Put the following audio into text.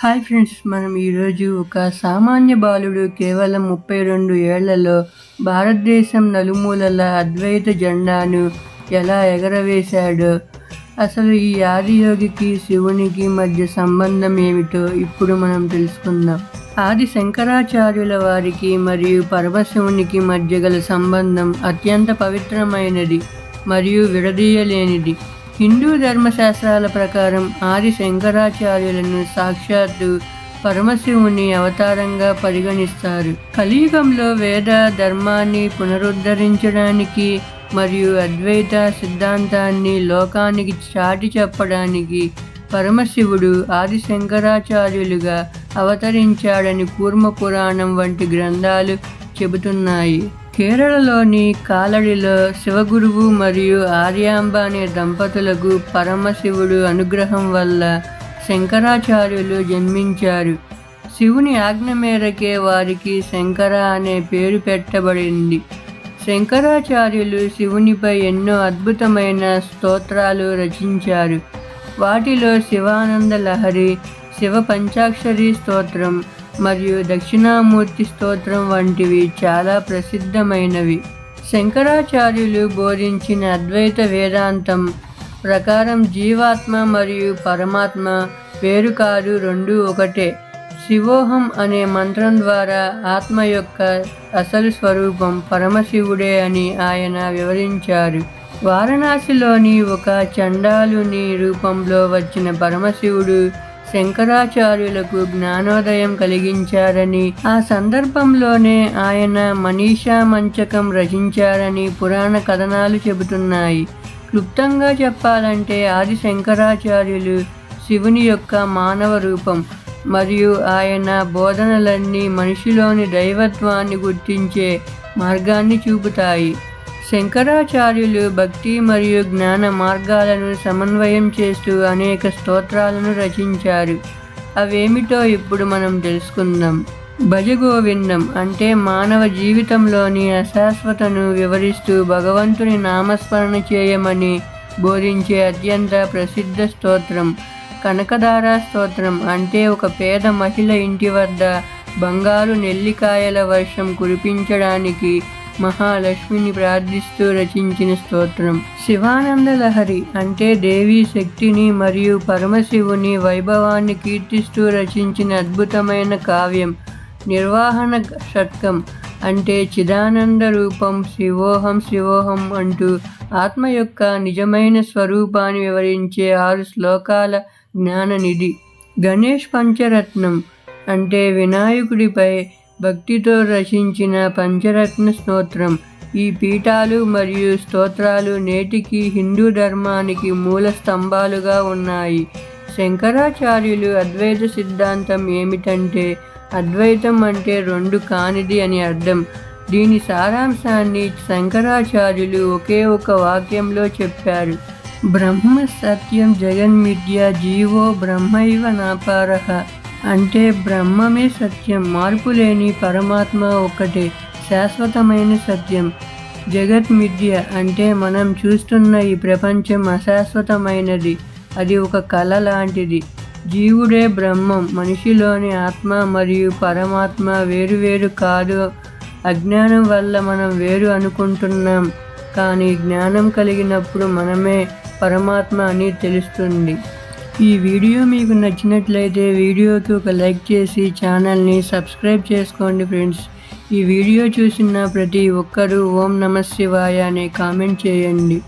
Hi friends, మనం ఈరోజు ఒక సామాన్య బాలుడు కేవలం 32 ఏళ్లలో భారతదేశం నలుమూలల అద్వైత జెండాను ఎలా ఎగరవేశాడో, అసలు ఈ ఆదియోగికి శివునికి మధ్య సంబంధం ఏమిటో ఇప్పుడు మనం తెలుసుకుందాం. ఆది శంకరాచార్యుల వారికి మరియు పరమశివునికి మధ్య గల సంబంధం అత్యంత పవిత్రమైనది మరియు విడదీయలేనిది. హిందూ ధర్మశాస్త్రాల ప్రకారం ఆది శంకరాచార్యులను సాక్షాత్తు పరమశివుని అవతారంగా పరిగణిస్తారు. కలియుగంలో వేద ధర్మాన్ని పునరుద్ధరించడానికి మరియు అద్వైత సిద్ధాంతాన్ని లోకానికి చాటి చెప్పడానికి పరమశివుడు ఆది శంకరాచార్యులుగా అవతరించాడని కూర్మ పురాణం వంటి గ్రంథాలు చెబుతున్నాయి. కేరళలోని కాలడిలో శివగురువు మరియు ఆర్యాంబ అనే దంపతులకు పరమశివుడు అనుగ్రహం వల్ల శంకరాచార్యులు జన్మించారు. శివుని ఆజ్ఞ మేరకే వారికి శంకర అనే పేరు పెట్టబడింది. శంకరాచార్యులు శివునిపై ఎన్నో అద్భుతమైన స్తోత్రాలు రచించారు. వాటిలో శివానంద లహరి, శివ పంచాక్షరి స్తోత్రం మరియు దక్షిణామూర్తి స్తోత్రం వంటివి చాలా ప్రసిద్ధమైనవి. శంకరాచార్యులు బోధించిన అద్వైత వేదాంతం ప్రకారం జీవాత్మ మరియు పరమాత్మ వేరు కాదు, రెండు ఒకటే. శివోహం అనే మంత్రం ద్వారా ఆత్మ యొక్క అసలు స్వరూపం పరమశివుడే అని ఆయన వివరించారు. వారణాసిలోని ఒక చండాలుని రూపంలో వచ్చిన పరమశివుడు శంకరాచార్యులకు జ్ఞానోదయం కలిగించారని, ఆ సందర్భంలోనే ఆయన మనీషా మంచకం రచించారని పురాణ కథనాలు చెబుతున్నాయి. క్లుప్తంగా చెప్పాలంటే ఆది శంకరాచార్యులు శివుని యొక్క మానవ రూపం మరియు ఆయన బోధనలన్నీ మనిషిలోని దైవత్వాన్ని గుర్తించే మార్గాన్ని చూపుతాయి. శంకరాచార్యులు భక్తి మరియు జ్ఞాన మార్గాలను సమన్వయం చేస్తూ అనేక స్తోత్రాలను రచించారు. అవేమిటో ఇప్పుడు మనం తెలుసుకుందాం. భజగోవిందం అంటే మానవ జీవితంలోని అశాశ్వతను వివరిస్తూ భగవంతుని నామస్మరణ చేయమని బోధించే అత్యంత ప్రసిద్ధ స్తోత్రం. కనకధార స్తోత్రం అంటే ఒక పేద మహిళ ఇంటి వద్ద బంగారు నెల్లికాయల వర్షం కురిపించడానికి మహాలక్ష్మిని ప్రార్థిస్తూ రచించిన స్తోత్రం. శివానంద లహరి అంటే దేవీ శక్తిని మరియు పరమశివుని వైభవాన్ని కీర్తిస్తూ రచించిన అద్భుతమైన కావ్యం. నిర్వాహన షట్కం అంటే చిదానంద రూపం శివోహం శివోహం అంటూ ఆత్మ యొక్క నిజమైన స్వరూపాన్ని వివరించే 6 శ్లోకాల జ్ఞాననిధి. గణేష్ పంచరత్నం అంటే వినాయకుడిపై భక్తితో రచించిన పంచరత్న స్తోత్రం. ఈ పీఠాలు మరియు స్తోత్రాలు నేటికి హిందూ ధర్మానికి మూల స్తంభాలుగా ఉన్నాయి. శంకరాచార్యులు అద్వైత సిద్ధాంతం ఏమిటంటే, అద్వైతం అంటే రెండు కానిది అని అర్థం. దీని సారాంశాన్ని శంకరాచార్యులు ఒకే ఒక వాక్యంలో చెప్పారు. బ్రహ్మ సత్యం జగన్మిథ్య జీవో బ్రహ్మైవ నాపారః అంటే బ్రహ్మమే సత్యం, మార్పులేని పరమాత్మ ఒక్కటే శాశ్వతమైన సత్యం. జగత్ మిథ్య అంటే మనం చూస్తున్న ఈ ప్రపంచం అశాశ్వతమైనది, అది ఒక కళ లాంటిది. జీవుడే బ్రహ్మం, మనిషిలోని ఆత్మ మరియు పరమాత్మ వేరువేరు కాదు. అజ్ఞానం వల్ల మనం వేరు అనుకుంటున్నాం, కానీ జ్ఞానం కలిగినప్పుడు మనమే పరమాత్మ అని తెలుస్తుంది. ఈ వీడియో మీకు నచ్చినట్లయితే వీడియోకి ఒక లైక్ చేసి ఛానల్ని సబ్స్క్రైబ్ చేసుకోండి ఫ్రెండ్స్. ఈ వీడియో చూసిన ప్రతి ఒక్కరూ ఓం నమః శివాయ అనే కామెంట్ చేయండి.